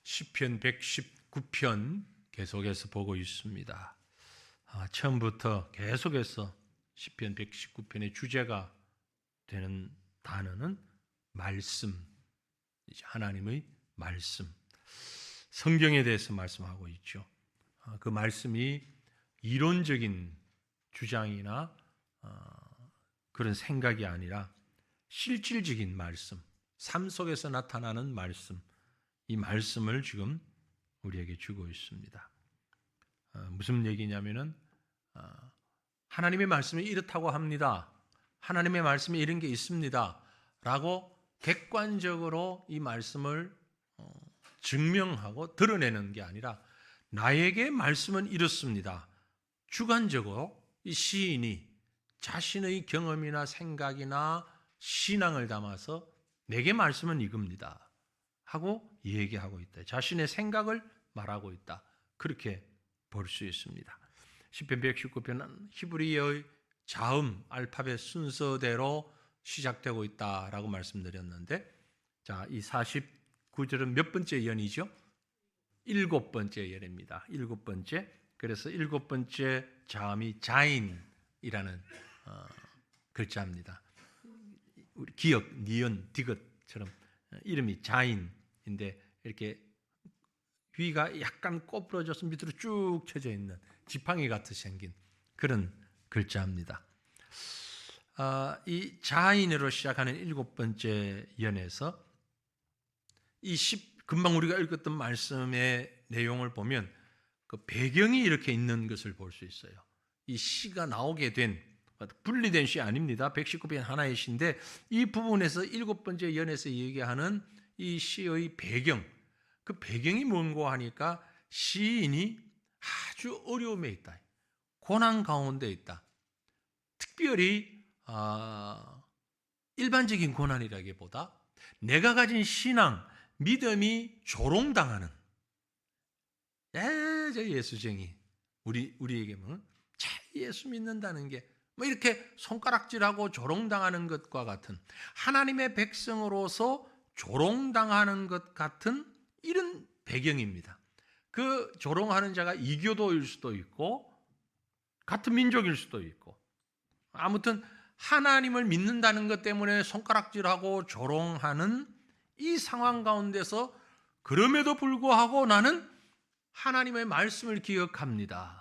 시편 119편 계속해서 보고 있습니다. 처음부터 계속해서 시편 119편의 주제가 되는 단어는 말씀, 하나님의 말씀, 성경에 대해서 말씀하고 있죠. 그 말씀이 이론적인 주장이나 그런 생각이 아니라 실질적인 말씀, 삶 속에서 나타나는 말씀, 이 말씀을 지금 우리에게 주고 있습니다. 무슨 얘기냐면은 하나님의 말씀이 이렇다고 합니다. 하나님의 말씀이 이런 게 있습니다. 라고 객관적으로 이 말씀을 증명하고 드러내는 게 아니라 나에게 말씀은 이렇습니다. 주관적으로 이 시인이 자신의 경험이나 생각이나 신앙을 담아서 내게 말씀은 이겁니다 하고 얘기하고 있다. 자신의 생각을 말하고 있다. 그렇게 볼 수 있습니다. 시편 119편은 히브리어의 자음, 알파벳 순서대로 시작되고 있다라고 말씀드렸는데, 자, 이 49절은 몇 번째 연이죠? 7번째 연입니다. 7번째. 그래서 7번째 자음이 자인이라는 글자입니다. 우리 기역, 니은, 디귿처럼 이름이 자인인데 이렇게 위가 약간 꼬부러져서 밑으로 쭉 쳐져 있는 지팡이 같이 생긴 그런 글자입니다. 이 자인으로 시작하는 7번째 연에서 금방 우리가 읽었던 말씀의 내용을 보면 그 배경이 이렇게 있는 것을 볼 수 있어요. 이 시가 나오게 된 분리된 시 아닙니다. 119편 하나의 시인데 이 부분에서 7번째 연에서 얘기하는 이 시의 배경, 그 배경이 뭔고 하니까 시인이 아주 어려움에 있다. 고난 가운데 있다. 특별히 일반적인 고난이라기보다 내가 가진 신앙, 믿음이 조롱당하는 예수쟁이 우리에게 예수 믿는다는 게 뭐 이렇게 손가락질하고 조롱당하는 것과 같은, 하나님의 백성으로서 조롱당하는 것 같은 이런 배경입니다. 그 조롱하는 자가 이교도일 수도 있고 같은 민족일 수도 있고, 아무튼 하나님을 믿는다는 것 때문에 손가락질하고 조롱하는 이 상황 가운데서 그럼에도 불구하고 나는 하나님의 말씀을 기억합니다.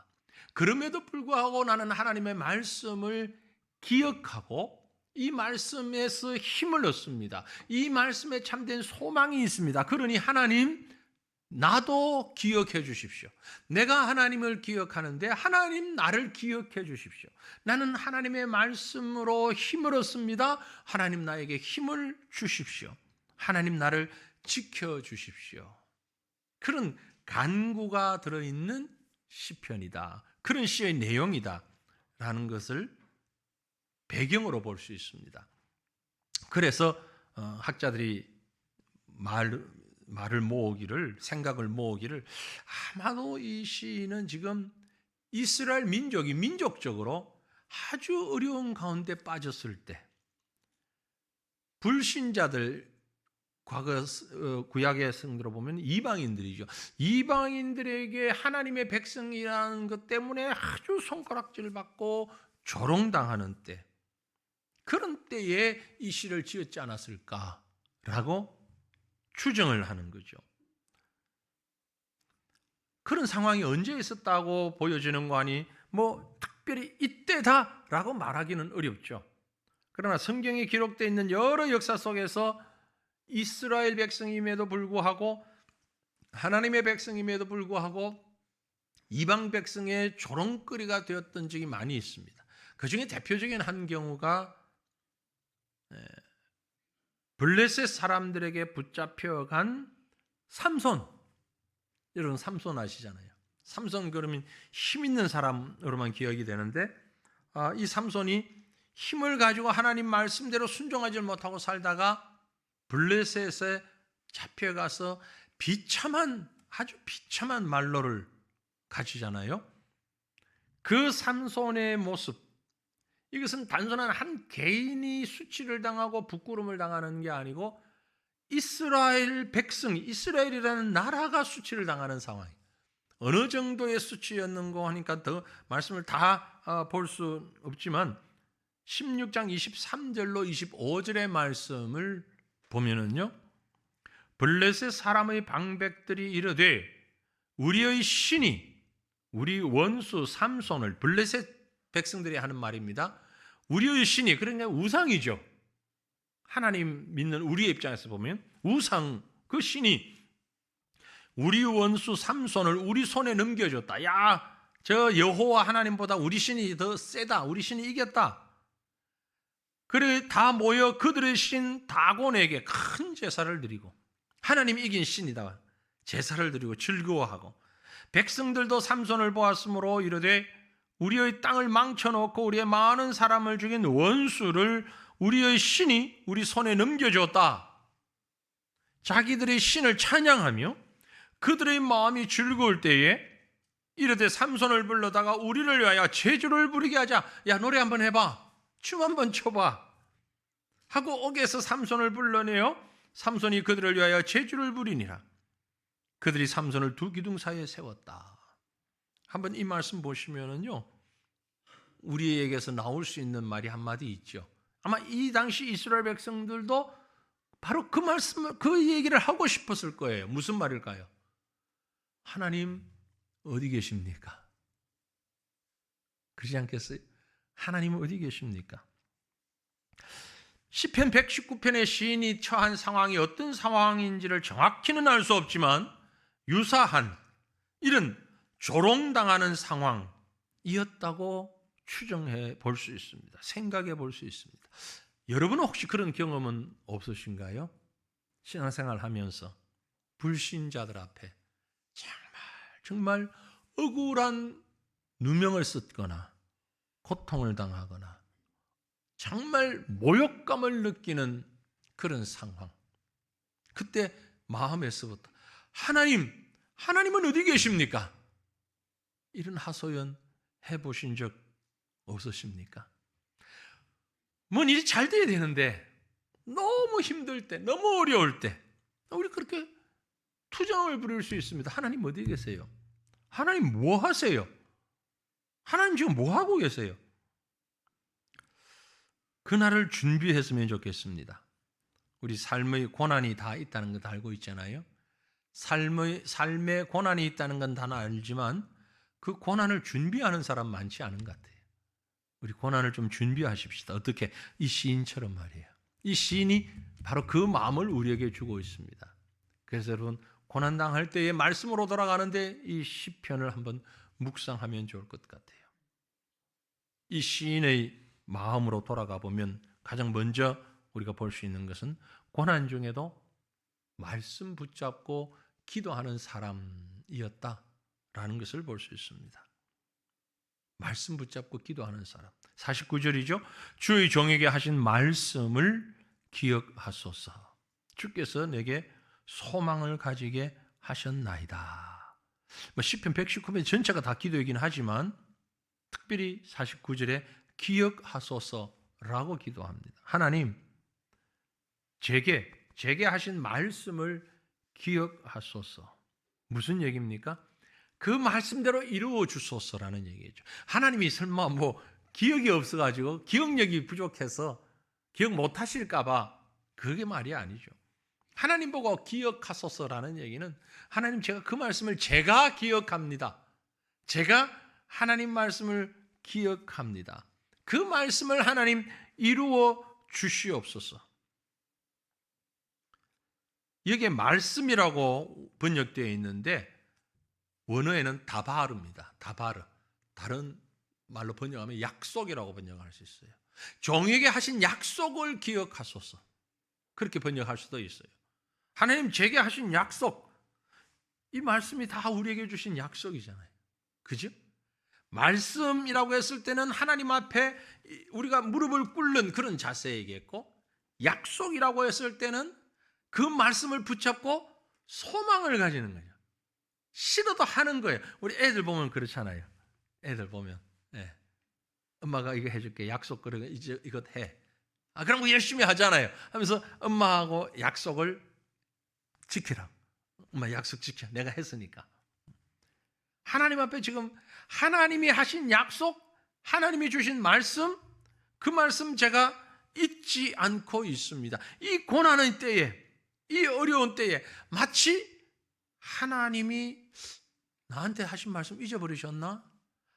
그럼에도 불구하고 나는 하나님의 말씀을 기억하고 이 말씀에서 힘을 얻습니다. 이 말씀에 참된 소망이 있습니다. 그러니 하나님, 나도 기억해 주십시오. 내가 하나님을 기억하는데 하나님 나를 기억해 주십시오. 나는 하나님의 말씀으로 힘을 얻습니다. 하나님 나에게 힘을 주십시오. 하나님 나를 지켜 주십시오. 그런 간구가 들어있는 시편이다. 그런 시의 내용이다 라는 것을 배경으로 볼 수 있습니다. 그래서 학자들이 말을 모으기를, 생각을 모으기를, 아마도 이 시는 지금 이스라엘 민족이 민족적으로 아주 어려운 가운데 빠졌을 때, 불신자들, 과거 구약의 성도로 보면 이방인들이죠. 이방인들에게 하나님의 백성이라는 것 때문에 아주 손가락질 받고 조롱당하는 때, 그런 때에 이 시를 지었지 않았을까라고 추정을 하는 거죠. 그런 상황이 언제 있었다고 보여지는 거 아니 특별히 이때다라고 말하기는 어렵죠. 그러나 성경에 기록되어 있는 여러 역사 속에서 이스라엘 백성임에도 불구하고, 하나님의 백성임에도 불구하고 이방 백성의 조롱거리가 되었던 적이 많이 있습니다. 그 중에 대표적인 한 경우가 블레셋 사람들에게 붙잡혀간 삼손. 여러분 삼손 아시잖아요. 삼손 그러면 힘 있는 사람으로만 기억이 되는데, 이 삼손이 힘을 가지고 하나님 말씀대로 순종하지 못하고 살다가 블레셋에 잡혀가서 아주 비참한 말로를 가지잖아요. 그 삼손의 모습, 이것은 단순한 한 개인이 수치를 당하고 부끄러움을 당하는 게 아니고 이스라엘 백성, 이스라엘이라는 나라가 수치를 당하는 상황이에요. 어느 정도의 수치였는가 하니까 더 말씀을 다 볼 수 없지만 16장 23절로 25절의 말씀을 보면은요, 블레셋 사람의 방백들이 이르되 우리의 신이 우리 원수 삼손을, 블레셋 백성들이 하는 말입니다. 우리의 신이, 그러니까 우상이죠. 하나님 믿는 우리의 입장에서 보면 우상, 그 신이 우리 원수 삼손을 우리 손에 넘겨줬다. 야, 저 여호와 하나님보다 우리 신이 더 세다. 우리 신이 이겼다. 그래 다 모여 그들의 신 다곤에게 큰 제사를 드리고, 하나님이 이긴 신이다, 제사를 드리고 즐거워하고, 백성들도 삼손을 보았으므로 이르되 우리의 땅을 망쳐놓고 우리의 많은 사람을 죽인 원수를 우리의 신이 우리 손에 넘겨줬다. 자기들의 신을 찬양하며 그들의 마음이 즐거울 때에 이르되 삼손을 불러다가 우리를 위하여 제주를 부리게 하자. 야, 노래 한번 해봐, 춤 한번 춰봐 하고 옥에서 삼손을 불러내어 삼손이 그들을 위하여 제주를 부리니라. 그들이 삼손을 두 기둥 사이에 세웠다. 한번 이 말씀 보시면은요, 우리에게서 나올 수 있는 말이 한마디 있죠. 아마 이 당시 이스라엘 백성들도 바로 그 말씀을, 그 얘기를 하고 싶었을 거예요. 무슨 말일까요? 하나님 어디 계십니까? 그러지 않겠어요? 하나님 어디 계십니까? 시편 119편의 시인이 처한 상황이 어떤 상황인지를 정확히는 알 수 없지만 유사한 이런 조롱당하는 상황이었다고 추정해 볼 수 있습니다. 생각해 볼 수 있습니다. 여러분은 혹시 그런 경험은 없으신가요? 신앙생활 하면서 불신자들 앞에 정말 억울한 누명을 쓰거나 고통을 당하거나 정말 모욕감을 느끼는 그런 상황, 그때 마음에서부터 하나님은 어디 계십니까? 이런 하소연 해보신 적 없으십니까? 뭔 일이 잘 돼야 되는데 너무 힘들 때, 너무 어려울 때 우리 그렇게 투정을 부릴 수 있습니다. 하나님 어디 계세요? 하나님 뭐 하세요? 하나님 지금 뭐 하고 계세요? 그날을 준비했으면 좋겠습니다. 우리 삶의 고난이 다 있다는 거 다 알고 있잖아요. 삶의 고난이 있다는 건 다 알지만 그 고난을 준비하는 사람 많지 않은 것 같아요. 우리 고난을 좀 준비하십시다. 어떻게? 이 시인처럼 말이에요. 이 시인이 바로 그 마음을 우리에게 주고 있습니다. 그래서 여러분, 고난당할 때의 말씀으로 돌아가는데 이 시편을 한번 묵상하면 좋을 것 같아요. 이 시인의 마음으로 돌아가 보면 가장 먼저 우리가 볼 수 있는 것은 고난 중에도 말씀 붙잡고 기도하는 사람이었다라는 것을 볼 수 있습니다. 말씀 붙잡고 기도하는 사람. 49절이죠. 주의 종에게 하신 말씀을 기억하소서. 주께서 내게 소망을 가지게 하셨나이다. 시편 119편 전체가 다 기도이긴 하지만 특별히 49절에 기억하소서라고 기도합니다. 하나님, 제게 하신 말씀을 기억하소서. 무슨 얘기입니까? 그 말씀대로 이루어 주소서라는 얘기죠. 하나님이 설마 기억이 없어가지고 기억력이 부족해서 기억 못하실까 봐 그게 말이 아니죠. 하나님 보고 기억하소서라는 얘기는 하나님, 제가 그 말씀을 제가 기억합니다. 제가 하나님 말씀을 기억합니다. 그 말씀을 하나님 이루어 주시옵소서. 여기에 말씀이라고 번역되어 있는데 원어에는 다바르입니다. 다바르. 다른 말로 번역하면 약속이라고 번역할 수 있어요. 종에게 하신 약속을 기억하소서. 그렇게 번역할 수도 있어요. 하나님 제게 하신 약속. 이 말씀이 다 우리에게 주신 약속이잖아요. 그죠? 말씀이라고 했을 때는 하나님 앞에 우리가 무릎을 꿇는 그런 자세이겠고, 약속이라고 했을 때는 그 말씀을 붙잡고 소망을 가지는 거예요. 싫어도 하는 거예요. 우리 애들 보면 그렇잖아요. 애들 보면 엄마가 이거 해줄게, 약속, 그래 이제 이것 해. 그럼 열심히 하잖아요. 하면서 엄마하고 약속을 지키라. 엄마 약속 지켜. 내가 했으니까. 하나님 앞에 지금 하나님이 하신 약속, 하나님이 주신 말씀, 그 말씀 제가 잊지 않고 있습니다. 이 고난의 때에, 이 어려운 때에 마치 하나님이 나한테 하신 말씀 잊어버리셨나?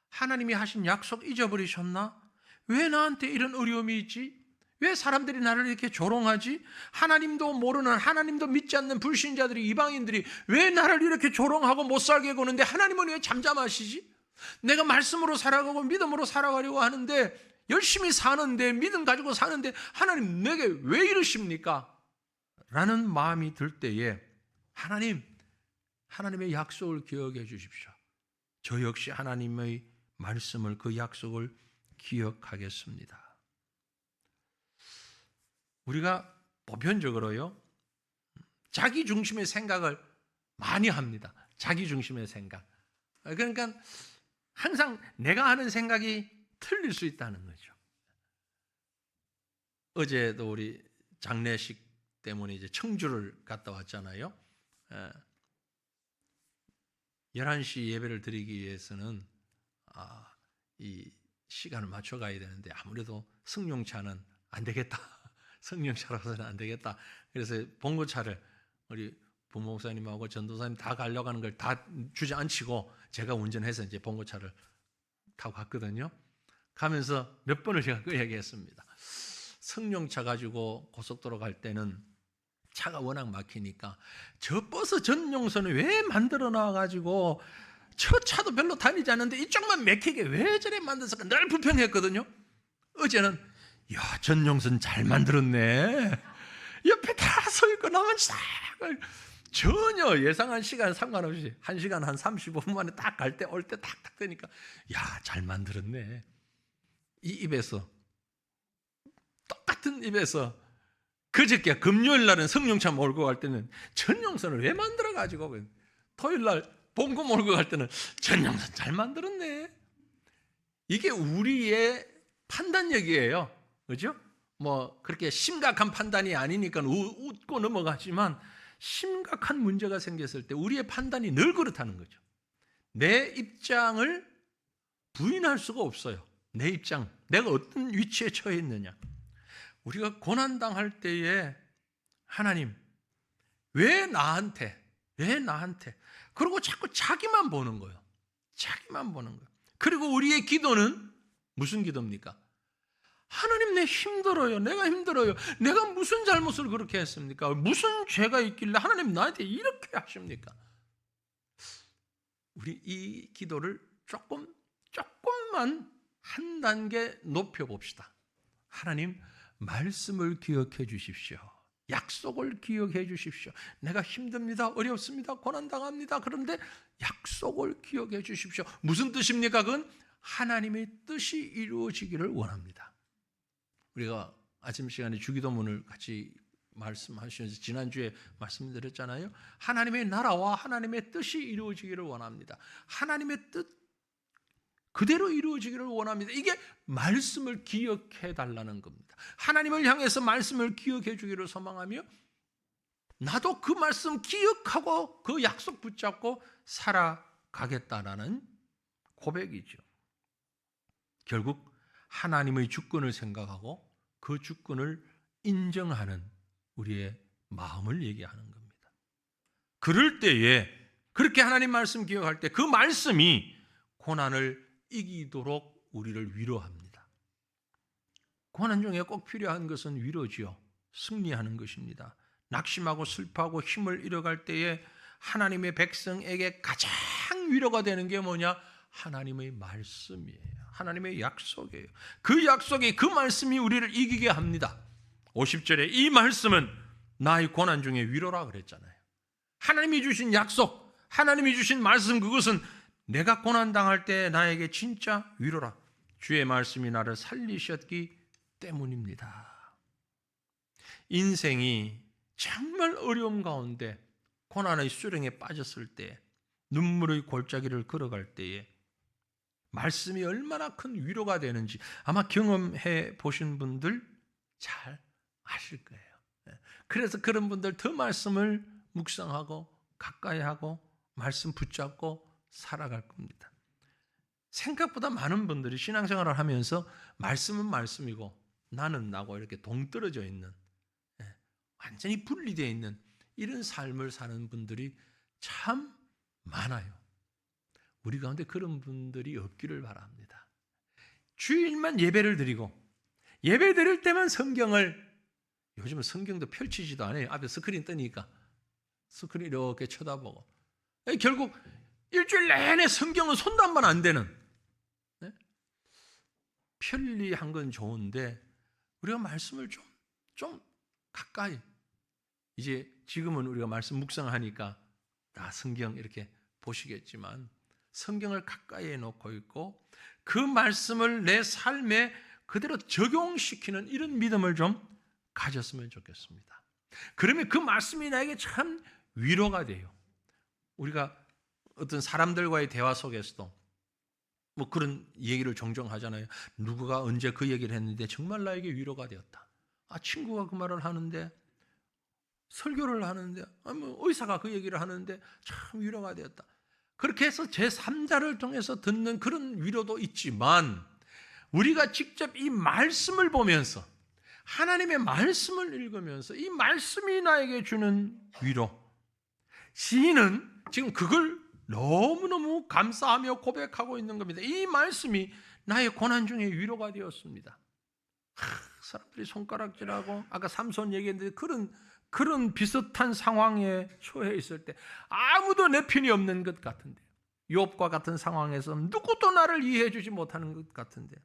하나님이 하신 약속 잊어버리셨나? 왜 나한테 이런 어려움이 있지? 왜 사람들이 나를 이렇게 조롱하지? 하나님도 모르는, 하나님도 믿지 않는 불신자들이, 이방인들이 왜 나를 이렇게 조롱하고 못 살게 구는데 하나님은 왜 잠잠하시지? 내가 말씀으로 살아가고 믿음으로 살아가려고 하는데, 열심히 사는데, 믿음 가지고 사는데 하나님 내게 왜 이러십니까? 라는 마음이 들 때에 하나님의 약속을 기억해 주십시오. 저 역시 하나님의 말씀을, 그 약속을 기억하겠습니다. 우리가 보편적으로요, 자기 중심의 생각을 많이 합니다. 자기 중심의 생각. 그러니까 항상 내가 하는 생각이 틀릴 수 있다는 거죠. 어제도 우리 장례식 때문에 이제 청주를 갔다 왔잖아요. 11시 예배를 드리기 위해서는 이 시간을 맞춰 가야 되는데 아무래도 승용차는 안 되겠다. 승용차로서는 안 되겠다. 그래서 봉고차를 우리 부목사님하고 전도사님 다 가려고 하는 걸 다 주저앉히고 제가 운전해서 이제 봉고차를 타고 갔거든요. 가면서 몇 번을 제가 그 얘기했습니다. 승용차 가지고 고속도로 갈 때는 차가 워낙 막히니까 저 버스 전용선을 왜 만들어 놔가지고 저 차도 별로 다니지 않는데 이쪽만 막히게 왜 저래 만들었을까 늘 불평했거든요. 어제는 야, 전용선 잘 만들었네. 옆에 다 서 있고 나만 싹 전혀 예상한 시간 상관없이 1시간 한 35분 만에 딱 갈 때 올 때 탁탁 되니까 야, 잘 만들었네. 이 입에서 똑같은 입에서 그저께 금요일 날은 승용차 몰고 갈 때는 전용선을 왜 만들어 가지고 토요일 날 봉고 몰고 갈 때는 전용선 잘 만들었네. 이게 우리의 판단력이에요. 그죠? 뭐 그렇게 심각한 판단이 아니니까 웃고 넘어가지만 심각한 문제가 생겼을 때 우리의 판단이 늘 그렇다는 거죠. 내 입장을 부인할 수가 없어요. 내 입장, 내가 어떤 위치에 처해 있느냐. 우리가 고난당할 때에 하나님 왜 나한테 그리고 자꾸 자기만 보는 거예요. 자기만 보는 거예요. 그리고 우리의 기도는 무슨 기도입니까? 하나님 내 힘들어요. 내가 힘들어요. 내가 무슨 잘못을 그렇게 했습니까? 무슨 죄가 있길래 하나님 나한테 이렇게 하십니까? 우리 이 기도를 조금만 한 단계 높여봅시다. 하나님 말씀을 기억해 주십시오. 약속을 기억해 주십시오. 내가 힘듭니다. 어렵습니다. 고난당합니다. 그런데 약속을 기억해 주십시오. 무슨 뜻입니까? 그건 하나님의 뜻이 이루어지기를 원합니다. 우리가 아침 시간에 주기도문을 같이 말씀하시면서 지난주에 말씀드렸잖아요. 하나님의 나라와 하나님의 뜻이 이루어지기를 원합니다. 하나님의 뜻 그대로 이루어지기를 원합니다. 이게 말씀을 기억해 달라는 겁니다. 하나님을 향해서 말씀을 기억해 주기를 소망하며 나도 그 말씀 기억하고 그 약속 붙잡고 살아가겠다라는 고백이죠. 결국 하나님의 주권을 생각하고 그 주권을 인정하는 우리의 마음을 얘기하는 겁니다. 그럴 때에 그렇게 하나님 말씀 기억할 때 그 말씀이 고난을 이기도록 우리를 위로합니다. 고난 중에 꼭 필요한 것은 위로지요. 승리하는 것입니다. 낙심하고 슬퍼하고 힘을 잃어갈 때에 하나님의 백성에게 가장 위로가 되는 게 뭐냐? 하나님의 말씀이에요. 하나님의 약속이에요. 그 약속이 그 말씀이 우리를 이기게 합니다. 50절에 이 말씀은 나의 고난 중에 위로라 그랬잖아요. 하나님이 주신 약속, 하나님이 주신 말씀 그것은 내가 고난당할 때 나에게 진짜 위로라. 주의 말씀이 나를 살리셨기 때문입니다. 인생이 정말 어려움 가운데 고난의 수렁에 빠졌을 때 눈물의 골짜기를 걸어갈 때에 말씀이 얼마나 큰 위로가 되는지 아마 경험해 보신 분들 잘 아실 거예요. 그래서 그런 분들 더 말씀을 묵상하고 가까이 하고 말씀 붙잡고 살아갈 겁니다. 생각보다 많은 분들이 신앙생활을 하면서 말씀은 말씀이고 나는 나고 이렇게 동떨어져 있는, 완전히 분리되어 있는 이런 삶을 사는 분들이 참 많아요. 우리 가운데 그런 분들이 없기를 바랍니다. 주일만 예배를 드리고 예배 드릴 때만 성경을, 요즘은 성경도 펼치지도 않아요. 앞에 스크린 뜨니까 스크린 이렇게 쳐다보고, 결국 일주일 내내 성경은 손도 한 번 안 대는, 편리한 건 좋은데 우리가 말씀을 좀 가까이, 이제 지금은 우리가 말씀 묵상하니까 다 성경 이렇게 보시겠지만 성경을 가까이 해놓고 있고 그 말씀을 내 삶에 그대로 적용시키는 이런 믿음을 좀 가졌으면 좋겠습니다. 그러면 그 말씀이 나에게 참 위로가 돼요. 우리가 어떤 사람들과의 대화 속에서도 뭐 그런 얘기를 종종 하잖아요. 누구가 언제 그 얘기를 했는데 정말 나에게 위로가 되었다. 친구가 그 말을 하는데, 설교를 하는데, 뭐 의사가 그 얘기를 하는데 참 위로가 되었다. 그렇게 해서 제3자를 통해서 듣는 그런 위로도 있지만, 우리가 직접 이 말씀을 보면서 하나님의 말씀을 읽으면서 이 말씀이 나에게 주는 위로, 시인은 지금 그걸 너무너무 감사하며 고백하고 있는 겁니다. 이 말씀이 나의 고난 중에 위로가 되었습니다. 사람들이 손가락질하고, 아까 삼손 얘기했는데 그런 비슷한 상황에 처해 있을 때 아무도 내 편이 없는 것 같은데, 욥과 같은 상황에서 누구도 나를 이해해 주지 못하는 것 같은데,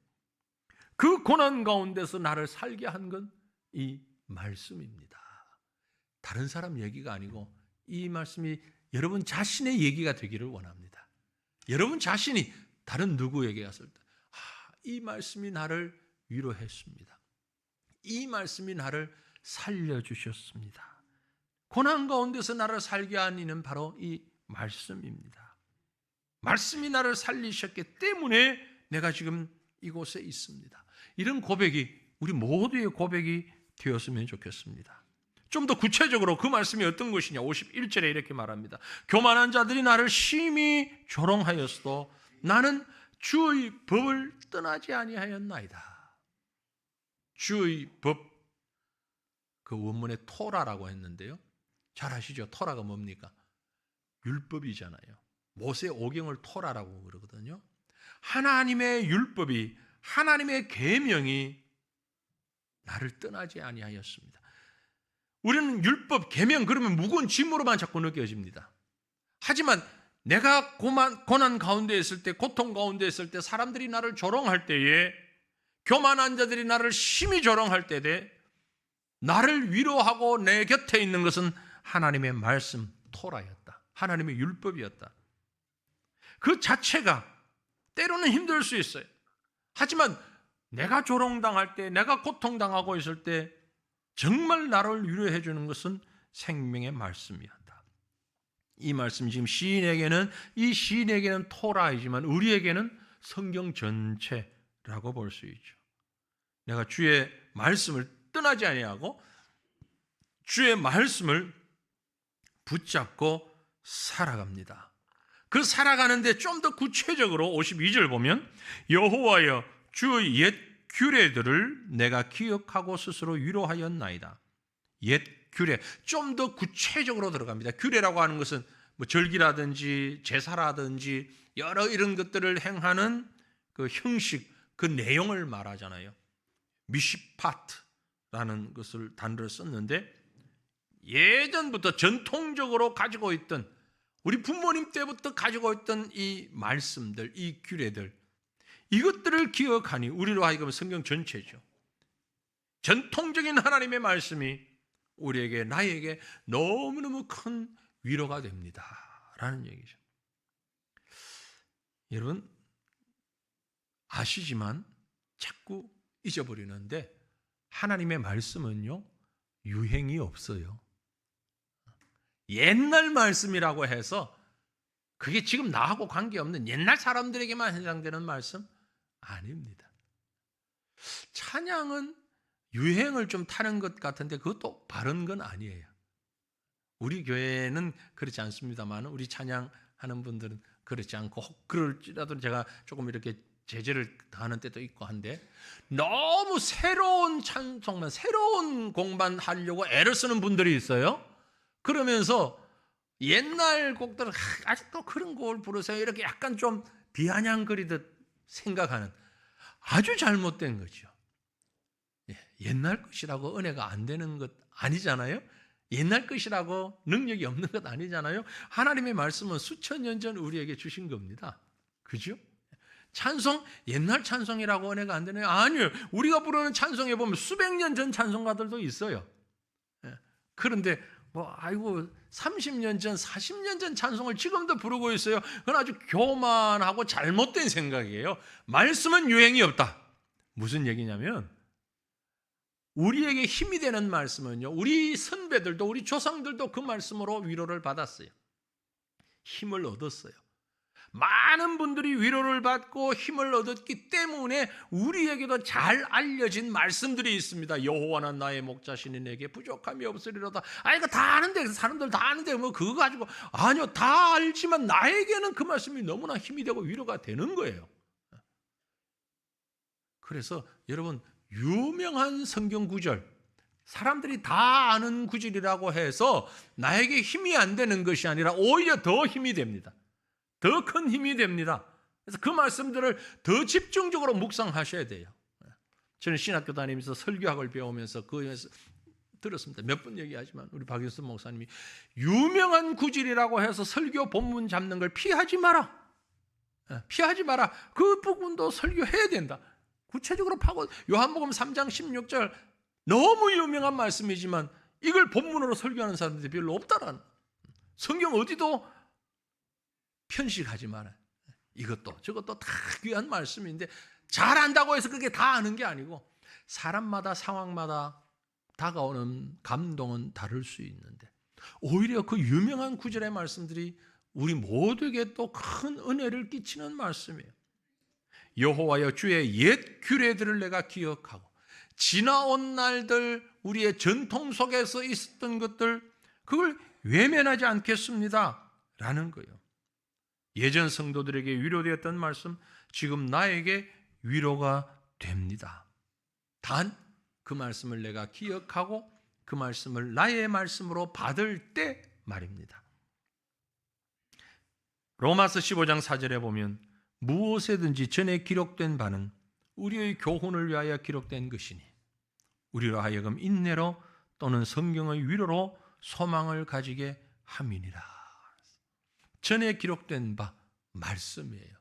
그 고난 가운데서 나를 살게 한 건 이 말씀입니다. 다른 사람 얘기가 아니고 이 말씀이 여러분 자신의 얘기가 되기를 원합니다. 여러분 자신이 다른 누구에게 갔을 때, 이 말씀이 나를 위로했습니다. 이 말씀이 나를 살려주셨습니다. 고난 가운데서 나를 살게 한 이는 바로 이 말씀입니다. 말씀이 나를 살리셨기 때문에 내가 지금 이곳에 있습니다. 이런 고백이 우리 모두의 고백이 되었으면 좋겠습니다. 좀 더 구체적으로 그 말씀이 어떤 것이냐, 51절에 이렇게 말합니다. 교만한 자들이 나를 심히 조롱하였어도 나는 주의 법을 떠나지 아니하였나이다. 주의 법, 그 원문에 토라라고 했는데요, 잘 아시죠? 토라가 뭡니까? 율법이잖아요. 모세 오경을 토라라고 그러거든요. 하나님의 율법이, 하나님의 계명이 나를 떠나지 아니하였습니다. 우리는 율법, 계명 그러면 무거운 짐으로만 자꾸 느껴집니다. 하지만 내가 고난 가운데 있을 때, 고통 가운데 있을 때, 사람들이 나를 조롱할 때에, 교만한 자들이 나를 심히 조롱할 때에 나를 위로하고 내 곁에 있는 것은 하나님의 말씀 토라였다. 하나님의 율법이었다. 그 자체가 때로는 힘들 수 있어요. 하지만 내가 조롱당할 때, 내가 고통당하고 있을 때 정말 나를 위로해 주는 것은 생명의 말씀이었다. 이 말씀이 지금 시인에게는 토라이지만 우리에게는 성경 전체라고 볼 수 있죠. 내가 주의 말씀을 떠나지 아니하고 주의 말씀을 붙잡고 살아갑니다. 그 살아가는데 좀 더 구체적으로 52절 보면, 여호와여 주의 옛 규례들을 내가 기억하고 스스로 위로하였나이다. 옛 규례, 좀 더 구체적으로 들어갑니다. 규례라고 하는 것은 뭐 절기라든지 제사라든지 여러 이런 것들을 행하는 그 형식, 그 내용을 말하잖아요. 미시파트라는 것을 단어를 썼는데, 예전부터 전통적으로 가지고 있던, 우리 부모님 때부터 가지고 있던 이 말씀들, 이 규례들, 이것들을 기억하니 우리로 하여금 성경 전체죠. 전통적인 하나님의 말씀이 우리에게, 나에게 너무너무 큰 위로가 됩니다 라는 얘기죠. 여러분 아시지만 자꾸 잊어버리는데, 하나님의 말씀은요 유행이 없어요. 옛날 말씀이라고 해서 그게 지금 나하고 관계없는 옛날 사람들에게만 해당되는 말씀 아닙니다. 찬양은 유행을 좀 타는 것 같은데 그것도 바른 건 아니에요. 우리 교회는 그렇지 않습니다만 우리 찬양하는 분들은 그렇지 않고 그럴지라도 제가 조금 이렇게 제재를 더하는 때도 있고 한데 너무 새로운 찬송만 새로운 곡만 하려고 애를 쓰는 분들이 있어요. 그러면서 옛날 곡들을 아직도 그런 곡을 부르세요 이렇게 약간 좀 비아냥거리듯 생각하는 아주 잘못된 거죠. 옛날 것이라고 은혜가 안 되는 것 아니잖아요. 옛날 것이라고 능력이 없는 것 아니잖아요. 하나님의 말씀은 수천 년 전 우리에게 주신 겁니다. 그죠? 찬송, 옛날 찬송이라고 은혜가 안 되나요? 아니요. 우리가 부르는 찬송에 보면 수백 년 전 찬송가들도 있어요. 그런데 아이고 30년 전, 40년 전 찬송을 지금도 부르고 있어요. 그건 아주 교만하고 잘못된 생각이에요. 말씀은 유행이 없다. 무슨 얘기냐면 우리에게 힘이 되는 말씀은요. 우리 선배들도 우리 조상들도 그 말씀으로 위로를 받았어요. 힘을 얻었어요. 많은 분들이 위로를 받고 힘을 얻었기 때문에 우리에게도 잘 알려진 말씀들이 있습니다. 여호와는 나의 목자시니 내게 부족함이 없으리로다. 이거 다 아는데 사람들 다 아는데 뭐 그거 가지고 아니요 다 알지만 나에게는 그 말씀이 너무나 힘이 되고 위로가 되는 거예요. 그래서 여러분 유명한 성경 구절 사람들이 다 아는 구절이라고 해서 나에게 힘이 안 되는 것이 아니라 오히려 더 힘이 됩니다. 더 큰 힘이 됩니다. 그래서 그 말씀들을 더 집중적으로 묵상하셔야 돼요. 저는 신학교 다니면서 설교학을 배우면서 그에서 들었습니다. 몇 번 얘기하지만 우리 박윤선 목사님이 유명한 구절이라고 해서 설교 본문 잡는 걸 피하지 마라. 피하지 마라. 그 부분도 설교해야 된다. 구체적으로 파고 요한복음 3장 16절 너무 유명한 말씀이지만 이걸 본문으로 설교하는 사람들이 별로 없다라는 성경 어디도 편식하지 마라. 이것도 저것도 다 귀한 말씀인데 잘 안다고 해서 그게 다 아는 게 아니고 사람마다 상황마다 다가오는 감동은 다를 수 있는데 오히려 그 유명한 구절의 말씀들이 우리 모두에게 또 큰 은혜를 끼치는 말씀이에요. 여호와여 주의 옛 규례들을 내가 기억하고 지나온 날들 우리의 전통 속에서 있었던 것들 그걸 외면하지 않겠습니다 라는 거예요. 예전 성도들에게 위로되었던 말씀 지금 나에게 위로가 됩니다. 단 그 말씀을 내가 기억하고 그 말씀을 나의 말씀으로 받을 때 말입니다. 로마서 15장 4절에 보면 무엇에든지 전에 기록된 바는 우리의 교훈을 위하여 기록된 것이니 우리로 하여금 인내로 또는 성경의 위로로 소망을 가지게 함이니라. 전에 기록된 바 말씀이에요.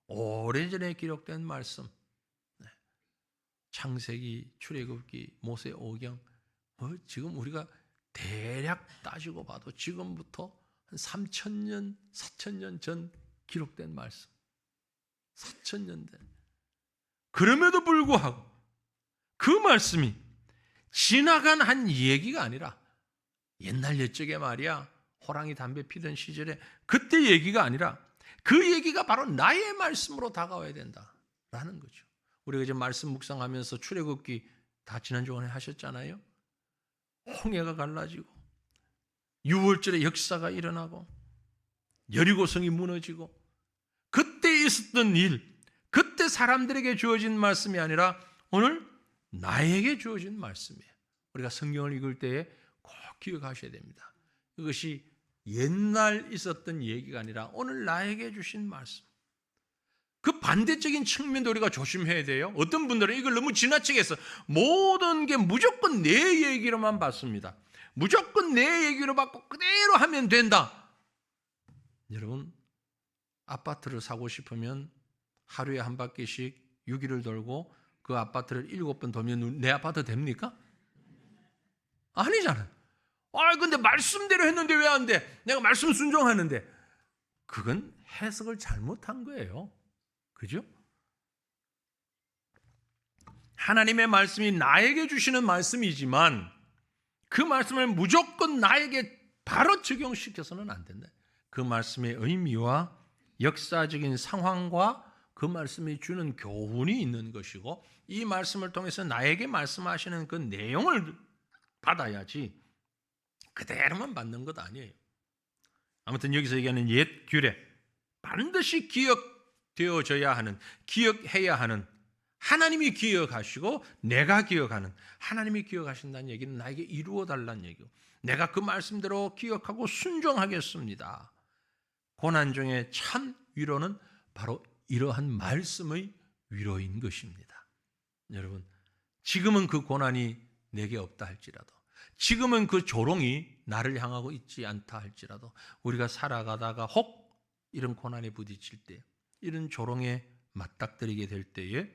오래전에 기록된 말씀. 창세기, 출애굽기, 모세 오경 지금 우리가 대략 따지고 봐도 지금부터 한 3,000년, 4,000년 전 기록된 말씀. 4,000년 된. 그럼에도 불구하고 그 말씀이 지나간 한 얘기가 아니라 옛날 옛적에 말이야 호랑이 담배 피던 시절에 그때 얘기가 아니라 그 얘기가 바로 나의 말씀으로 다가와야 된다라는 거죠. 우리가 이제 말씀 묵상하면서 출애굽기 다 지난주에 하셨잖아요. 홍해가 갈라지고 유월절에 역사가 일어나고 여리고성이 무너지고 그때 있었던 일, 그때 사람들에게 주어진 말씀이 아니라 오늘 나에게 주어진 말씀이에요. 우리가 성경을 읽을 때에 꼭 기억하셔야 됩니다. 이것이 옛날 있었던 얘기가 아니라 오늘 나에게 주신 말씀. 그 반대적인 측면도 우리가 조심해야 돼요. 어떤 분들은 이걸 너무 지나치게 해서 모든 게 무조건 내 얘기로만 받습니다. 무조건 내 얘기로 받고 그대로 하면 된다. 여러분 아파트를 사고 싶으면 하루에 한 바퀴씩 6일을 돌고 그 아파트를 7번 돌면 내 아파트 됩니까? 아니잖아요. 근데 말씀대로 했는데 왜 안 돼? 내가 말씀 순종하는데. 그건 해석을 잘못한 거예요. 그죠? 하나님의 말씀이 나에게 주시는 말씀이지만 그 말씀을 무조건 나에게 바로 적용시켜서는 안 된다. 그 말씀의 의미와 역사적인 상황과 그 말씀이 주는 교훈이 있는 것이고 이 말씀을 통해서 나에게 말씀하시는 그 내용을 받아야지 그대로만 받는 것 아니에요. 아무튼 여기서 얘기하는 옛 규례, 반드시 기억되어져야 하는, 기억해야 하는, 하나님이 기억하시고 내가 기억하는, 하나님이 기억하신다는 얘기는 나에게 이루어 달라는 얘기고, 내가 그 말씀대로 기억하고 순종하겠습니다. 고난 중에 참 위로는 바로 이러한 말씀의 위로인 것입니다. 여러분, 지금은 그 고난이 내게 없다 할지라도, 지금은 그 조롱이 나를 향하고 있지 않다 할지라도, 우리가 살아가다가 혹 이런 고난에 부딪힐 때, 이런 조롱에 맞닥뜨리게 될 때에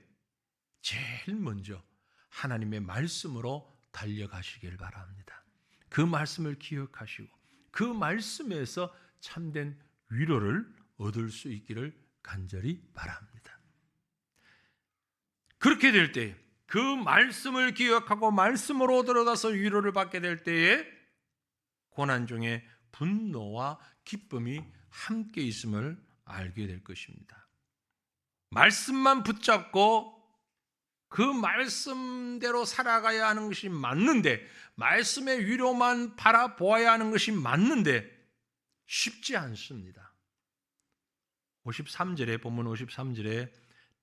제일 먼저 하나님의 말씀으로 달려가시길 바랍니다. 그 말씀을 기억하시고 그 말씀에서 참된 위로를 얻을 수 있기를 간절히 바랍니다. 그렇게 될 때, 그 말씀을 기억하고 말씀으로 들어가서 위로를 받게 될 때에 고난 중에 분노와 기쁨이 함께 있음을 알게 될 것입니다. 말씀만 붙잡고 그 말씀대로 살아가야 하는 것이 맞는데, 말씀의 위로만 바라보아야 하는 것이 맞는데 쉽지 않습니다. 53절에, 본문 53절에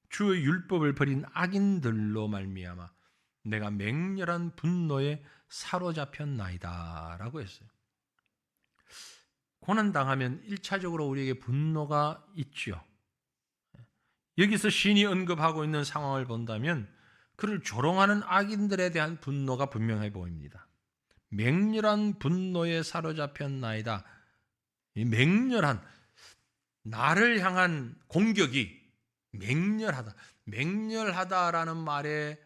주의 율법을 버린 악인들로 말미암아 내가 맹렬한 분노에 사로잡혔나이다 라고 했어요. 고난당하면 1차적으로 우리에게 분노가 있죠. 여기서 시인이 언급하고 있는 상황을 본다면 그를 조롱하는 악인들에 대한 분노가 분명해 보입니다. 맹렬한 분노에 사로잡혔나이다. 이 맹렬한, 나를 향한 공격이 맹렬하다. 맹렬하다라는 말의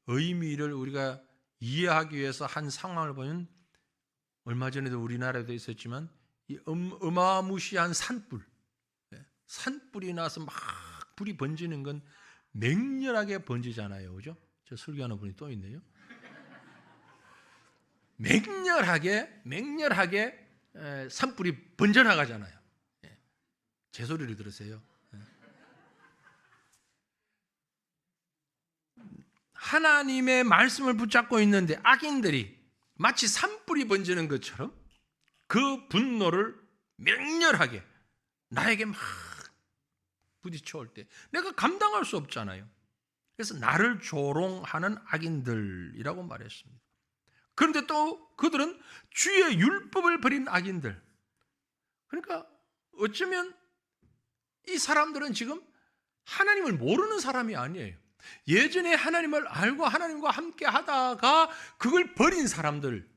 의미를 우리가 이해하기 위해서 한 상황을 보면, 얼마 전에도 우리나라에도 있었지만 이 어마무시한 산불이 나서 막 불이 번지는 건 맹렬하게 번지잖아요. 그죠? 저 설교하는 분이 또 있네요. 맹렬하게 산불이 번져나가잖아요. 제 소리를 들으세요. 하나님의 말씀을 붙잡고 있는데 악인들이 마치 산불이 번지는 것처럼 그 분노를 맹렬하게 나에게 막 부딪혀올 때 내가 감당할 수 없잖아요. 그래서 나를 조롱하는 악인들이라고 말했습니다. 그런데 또 그들은 주의 율법을 버린 악인들. 그러니까 어쩌면 이 사람들은 지금 하나님을 모르는 사람이 아니에요. 예전에 하나님을 알고 하나님과 함께 하다가 그걸 버린 사람들,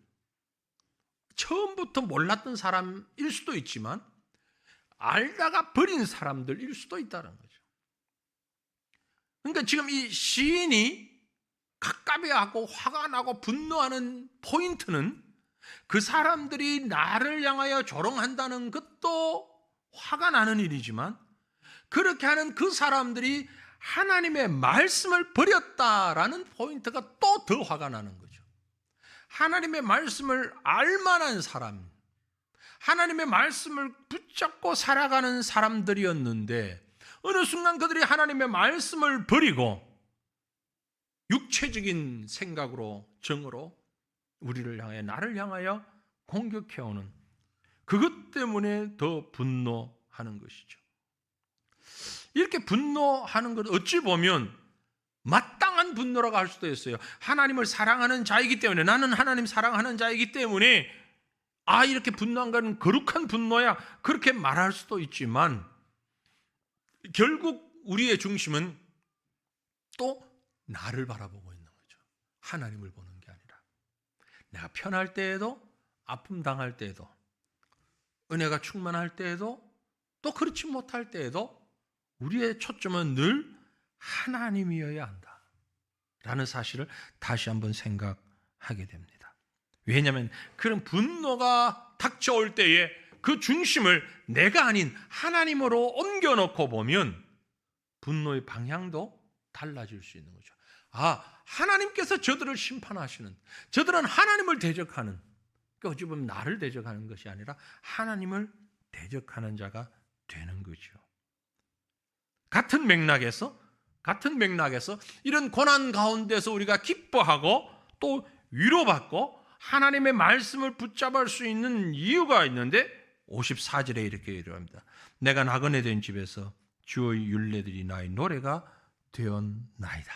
처음부터 몰랐던 사람일 수도 있지만 알다가 버린 사람들일 수도 있다는 거죠. 그러니까 지금 이 시인이 갑갑해하고 화가 나고 분노하는 포인트는 그 사람들이 나를 향하여 조롱한다는 것도 화가 나는 일이지만, 그렇게 하는 그 사람들이 하나님의 말씀을 버렸다라는 포인트가 또 더 화가 나는 거죠. 하나님의 말씀을 알만한 사람, 하나님의 말씀을 붙잡고 살아가는 사람들이었는데 어느 순간 그들이 하나님의 말씀을 버리고 육체적인 생각으로, 정으로 우리를 향해, 나를 향하여 공격해오는, 그것 때문에 더 분노하는 것이죠. 이렇게 분노하는 것, 어찌 보면 마땅한 분노라고 할 수도 있어요. 하나님을 사랑하는 자이기 때문에, 나는 하나님 사랑하는 자이기 때문에 이렇게 분노한 건 거룩한 분노야, 그렇게 말할 수도 있지만 결국 우리의 중심은 또 나를 바라보고 있는 거죠. 하나님을 보는 게 아니라, 내가 편할 때에도, 아픔 당할 때에도, 은혜가 충만할 때에도, 또 그렇지 못할 때에도 우리의 초점은 늘 하나님이어야 한다 라는 사실을 다시 한번 생각하게 됩니다. 왜냐하면 그런 분노가 닥쳐올 때에 그 중심을 내가 아닌 하나님으로 옮겨놓고 보면 분노의 방향도 달라질 수 있는 거죠. 하나님께서 저들을 심판하시는, 저들은 하나님을 대적하는, 그러니까 어찌 보면 나를 대적하는 것이 아니라 하나님을 대적하는 자가 되는 거죠. 같은 맥락에서 이런 고난 가운데서 우리가 기뻐하고 또 위로받고 하나님의 말씀을 붙잡을 수 있는 이유가 있는데 54절에 이렇게 이르합니다. 내가 나그네 된 집에서 주의 율례들이 나의 노래가 되었나이다.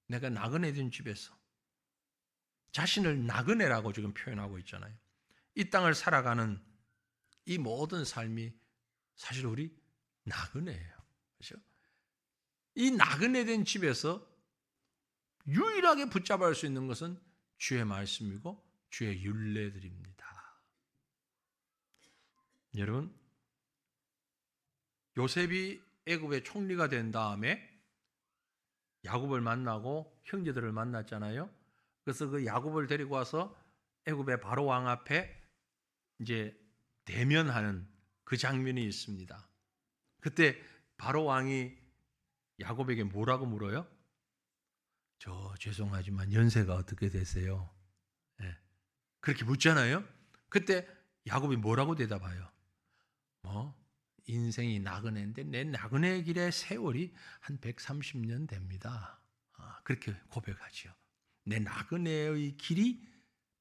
내가 나그네 된 집에서, 자신을 나그네라고 지금 표현하고 있잖아요. 이 땅을 살아가는 이 모든 삶이 사실 우리 나그네예요. 그렇죠? 이 나그네 된 집에서 유일하게 붙잡을 수 있는 것은 주의 말씀이고 주의 율례들입니다. 여러분, 요셉이 애굽의 총리가 된 다음에 야곱을 만나고 형제들을 만났잖아요. 그래서 그 야곱을 데리고 와서 애굽의 바로 왕 앞에 이제 대면하는 그 장면이 있습니다. 그때 바로 왕이 야곱에게 뭐라고 물어요? 저 죄송하지만 연세가 어떻게 되세요? 네. 그렇게 묻잖아요. 그때 야곱이 뭐라고 대답해요? 인생이 나그네인데 내 나그네 길의 세월이 한 130년 됩니다. 그렇게 고백하죠. 내 나그네의 길이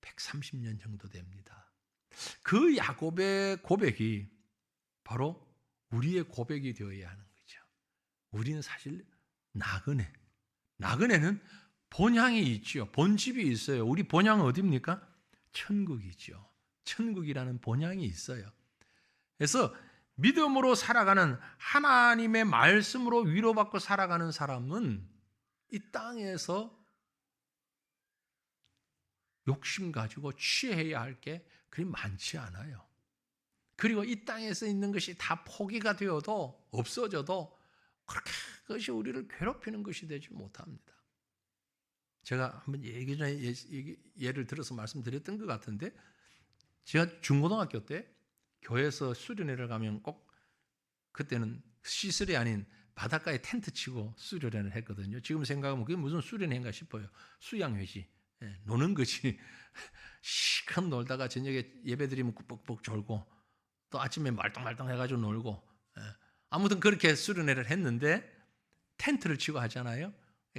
130년 정도 됩니다. 그 야곱의 고백이 바로 우리의 고백이 되어야 하는 거죠. 우리는 사실 나그네. 나그네는 본향이 있죠. 본집이 있어요. 우리 본향은 어디입니까? 천국이죠. 천국이라는 본향이 있어요. 그래서 믿음으로 살아가는, 하나님의 말씀으로 위로받고 살아가는 사람은 이 땅에서 욕심 가지고 취해야 할 게 그리 많지 않아요. 그리고 이 땅에서 있는 것이 다 포기가 되어도, 없어져도 그렇게 그것이 우리를 괴롭히는 것이 되지 못합니다. 제가 한번 예전에 예를 들어서 말씀드렸던 것 같은데, 제가 중고등학교 때 교회에서 수련회를 가면 꼭, 그때는 시설이 아닌 바닷가에 텐트 치고 수련회를 했거든요. 지금 생각하면 그게 무슨 수련회인가 싶어요. 수양회지. 노는 거지. 시컷 놀다가 저녁에 예배 드리면 뻑뻑 졸고, 또 아침에 말똥말똥 해가지고 놀고, 아무튼 그렇게 수련회를 했는데, 텐트를 치고 하잖아요.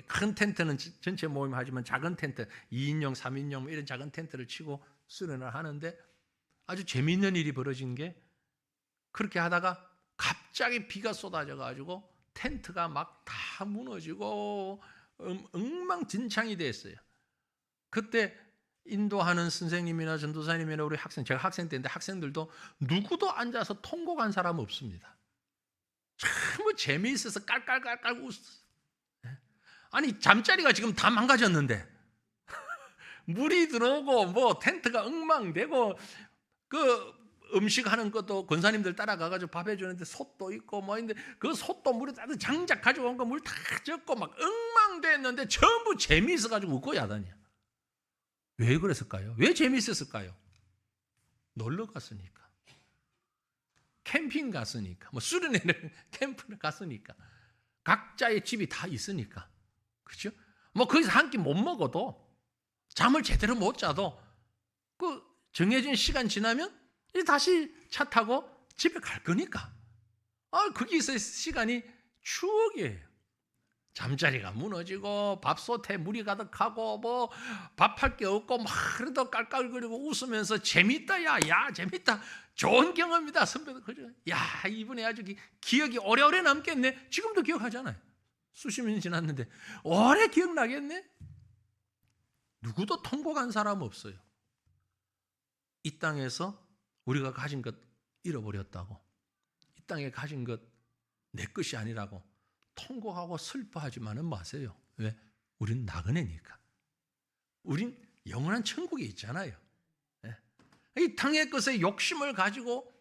큰 텐트는 전체 모임 하지만 작은 텐트, 2인용, 3인용 이런 작은 텐트를 치고 수련을 하는데, 아주 재미있는 일이 벌어진 게, 그렇게 하다가 갑자기 비가 쏟아져가지고 텐트가 막 다 무너지고 엉망진창이 됐어요. 그때 인도하는 선생님이나 전도사님이나 우리 학생, 제가 학생 때인데 학생들도 누구도 앉아서 통곡한 사람 없습니다. 참 재미있어서 깔깔깔깔 웃었어요. 아니 잠자리가 지금 다 망가졌는데 물이 들어오고 뭐 텐트가 엉망되고, 그 음식하는 것도 권사님들 따라가가지고 밥 해주는데 솥도 있고 뭐 있는데, 그 솥도 물에 다 장작 가지고 온 거 물 다 젖고 막 엉망됐는데 전부 재미있어가지고 웃고 야단이야. 왜 그랬을까요? 왜 재미있었을까요? 놀러 갔으니까, 캠핑 갔으니까, 뭐 수련회를 캠프를 갔으니까, 각자의 집이 다 있으니까, 그렇죠? 뭐 거기서 한 끼 못 먹어도, 잠을 제대로 못 자도, 그 정해진 시간 지나면 이제 다시 차 타고 집에 갈 거니까, 거기서 시간이 추억이에요. 잠자리가 무너지고 밥솥에 물이 가득하고 뭐 밥할 게 없고 막 그래도 깔깔거리고 웃으면서 재밌다, 야 재밌다, 좋은 경험이다. 선배도 그죠? 야 이분이 아주 기억이 오래오래 남겠네. 지금도 기억하잖아요. 수십 년이 지났는데 오래 기억나겠네. 누구도 통곡한 사람 없어요. 이 땅에서 우리가 가진 것 잃어버렸다고, 이 땅에 가진 것 내 것이 아니라고 통곡하고 슬퍼하지만은 마세요. 왜? 우린 나그네니까. 우린 영원한 천국에 있잖아요. 이 땅의 것에 욕심을 가지고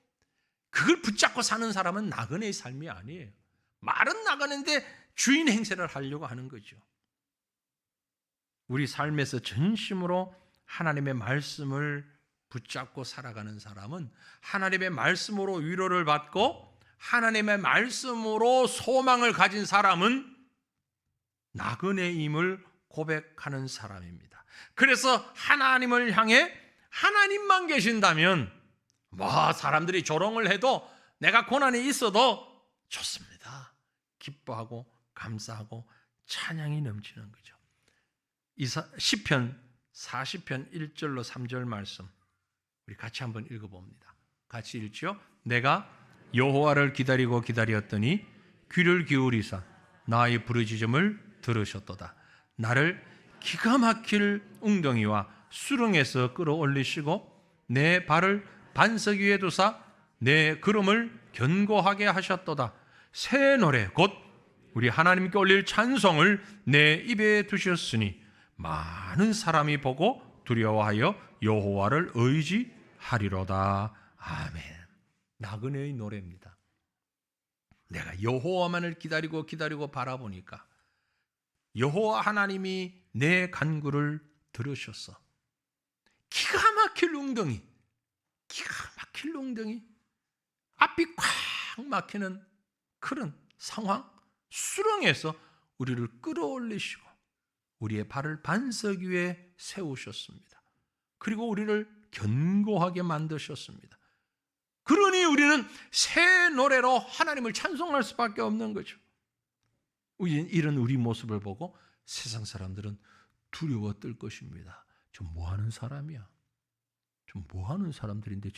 그걸 붙잡고 사는 사람은 나그네의 삶이 아니에요. 말은 나그네인데 주인 행세를 하려고 하는 거죠. 우리 삶에서 전심으로 하나님의 말씀을 붙잡고 살아가는 사람은 하나님의 말씀으로 위로를 받고 하나님의 말씀으로 소망을 가진 사람은 나그네임을 고백하는 사람입니다. 그래서 하나님을 향해 하나님만 계신다면 뭐 사람들이 조롱을 해도 내가 고난이 있어도 좋습니다. 기뻐하고 감사하고 찬양이 넘치는 거죠. 시편 40편 1절로 3절 말씀 우리 같이 한번 읽어봅니다. 같이 읽죠. 내가 여호와를 기다리고 기다렸더니 귀를 기울이사 나의 부르짖음을 들으셨도다. 나를 기가 막힐 웅덩이와 수렁에서 끌어올리시고 내 발을 반석 위에 두사 내 걸음을 견고하게 하셨도다. 새 노래 곧 우리 하나님께 올릴 찬송을 내 입에 두셨으니 많은 사람이 보고 두려워하여 여호와를 의지하리로다. 아멘. 나그네의 노래입니다. 내가 여호와만을 기다리고 바라보니까 여호와 하나님이 내 간구를 들으셨어. 기가 막힐 웅덩이, 앞이 꽉 막히는 그런 상황, 수렁에서 우리를 끌어올리시고 우리의 발을 반석 위에 세우셨습니다. 그리고 우리를 견고하게 만드셨습니다. 그러니 우리는 새 노래로 하나님을 찬송할 수밖에 없는 거죠. 이런 우리 모습을 보고 세상 사람들은 두려워 떨 것입니다. 저 뭐하는 사람이야? 좀 뭐하는 사람들인데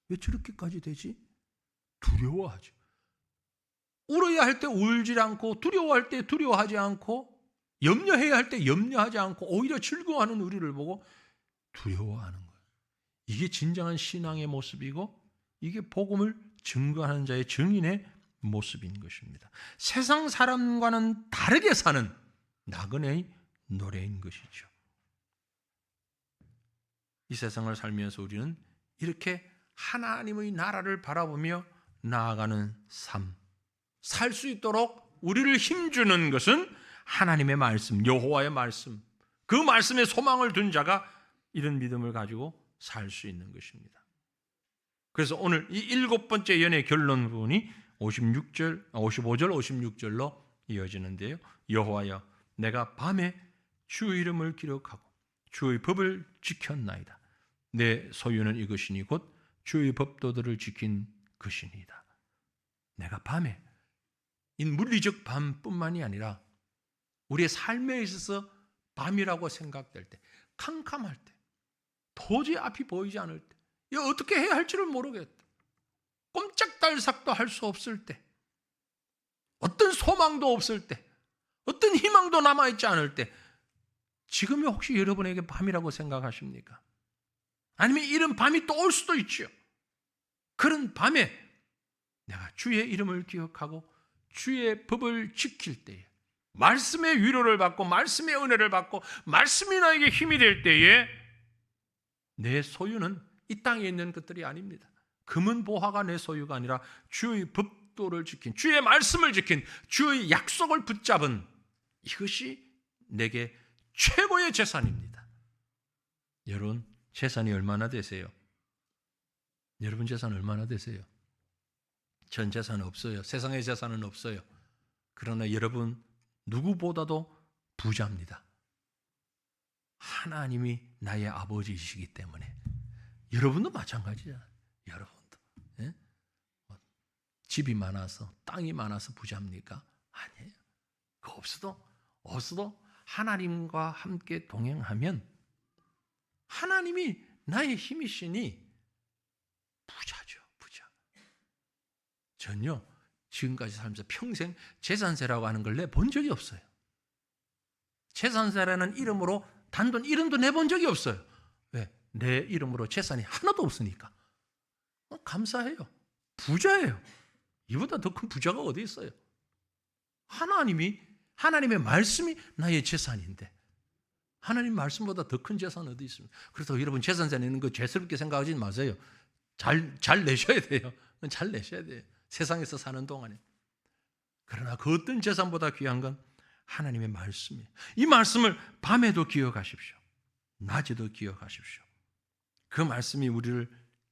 왜 저렇게까지 되지? 두려워하죠. 울어야 할 때 울지 않고, 두려워할 때 두려워하지 않고, 염려해야 할 때 염려하지 않고 오히려 즐거워하는 우리를 보고 두려워하는 거예요. 이게 진정한 신앙의 모습이고 이게 복음을 증거하는 자의 증인의 모습인 것입니다. 세상 사람과는 다르게 사는 나그네의 노래인 것이죠. 이 세상을 살면서 우리는 이렇게 하나님의 나라를 바라보며 나아가는 삶, 살 수 있도록 우리를 힘주는 것은 하나님의 말씀, 여호와의 말씀, 그 말씀에 소망을 둔 자가 이런 믿음을 가지고 살 수 있는 것입니다. 그래서 오늘 이 7번째 연의 결론 부분이 55절, 56절로 이어지는데요. 여호와여, 내가 밤에 주의 이름을 기록하고 주의 법을 지켰나이다. 내 소유는 이것이니 곧 주의 법도들을 지킨 것이니이다. 내가 밤에, 이 물리적 밤뿐만이 아니라 우리의 삶에 있어서 밤이라고 생각될 때, 캄캄할 때, 도저히 앞이 보이지 않을 때, 이거 어떻게 해야 할지를 모르겠다, 꼼짝달싹도 할 수 없을 때, 어떤 소망도 없을 때, 어떤 희망도 남아있지 않을 때, 지금이 혹시 여러분에게 밤이라고 생각하십니까? 아니면 이런 밤이 또 올 수도 있죠. 그런 밤에 내가 주의 이름을 기억하고 주의 법을 지킬 때에, 말씀의 위로를 받고 말씀의 은혜를 받고 말씀이 나에게 힘이 될 때에 내 소유는 이 땅에 있는 것들이 아닙니다. 금은 보화가 내 소유가 아니라 주의 법도를 지킨, 주의 말씀을 지킨, 주의 약속을 붙잡은 이것이 내게 최고의 재산입니다. 여러분 재산이 얼마나 되세요? 여러분 재산 얼마나 되세요? 전 재산 없어요. 세상의 재산은 없어요. 그러나 여러분 누구보다도 부자입니다. 하나님이 나의 아버지이시기 때문에. 여러분도 마찬가지잖아요. 여러분도 집이 많아서, 땅이 많아서 부자입니까? 아니에요. 그거 없어도 하나님과 함께 동행하면 하나님이 나의 힘이시니 부자죠. 부자. 전요 지금까지 살면서 평생 재산세라고 하는 걸 내본 적이 없어요. 재산세라는 이름으로 단돈 1원도 내본 적이 없어요. 왜? 내 이름으로 재산이 하나도 없으니까. 감사해요. 부자예요. 이보다 더 큰 부자가 어디 있어요? 하나님의 말씀이 나의 재산인데 하나님 말씀보다 더 큰 재산 어디 있습니까? 그래서 여러분 재산세 내는 거 죄스럽게 생각하지 마세요. 잘 내셔야 돼요. 잘 내셔야 돼요. 세상에서 사는 동안에. 그러나 그 어떤 재산보다 귀한 건 하나님의 말씀이에요. 이 말씀을 밤에도 기억하십시오. 낮에도 기억하십시오. 그 말씀이 우리를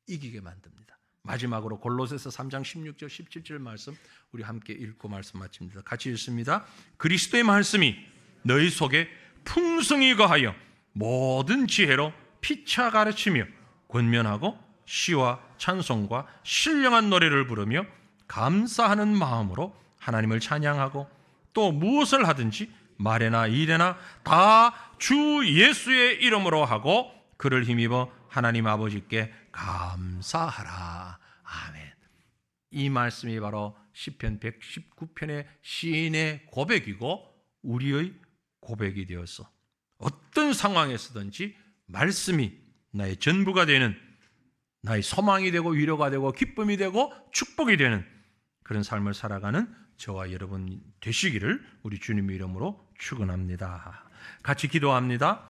이기게 만듭니다. 마지막으로 골로새서 3장 16절 17절 말씀 우리 함께 읽고 말씀 마칩니다. 같이 읽습니다. 그리스도의 말씀이 너희 속에 풍성히 거하여 모든 지혜로 피차 가르치며 권면하고 시와 찬송과 신령한 노래를 부르며 감사하는 마음으로 하나님을 찬양하고 또 무엇을 하든지 말에나 일에나 다 주 예수의 이름으로 하고 그를 힘입어 하나님 아버지께 감사하라. 아멘. 이 말씀이 바로 시편 119편의 시인의 고백이고 우리의 고백이 되어서 어떤 상황에서든지 말씀이 나의 전부가 되는, 나의 소망이 되고 위로가 되고 기쁨이 되고 축복이 되는 그런 삶을 살아가는 저와 여러분 되시기를 우리 주님의 이름으로 축원합니다. 같이 기도합니다.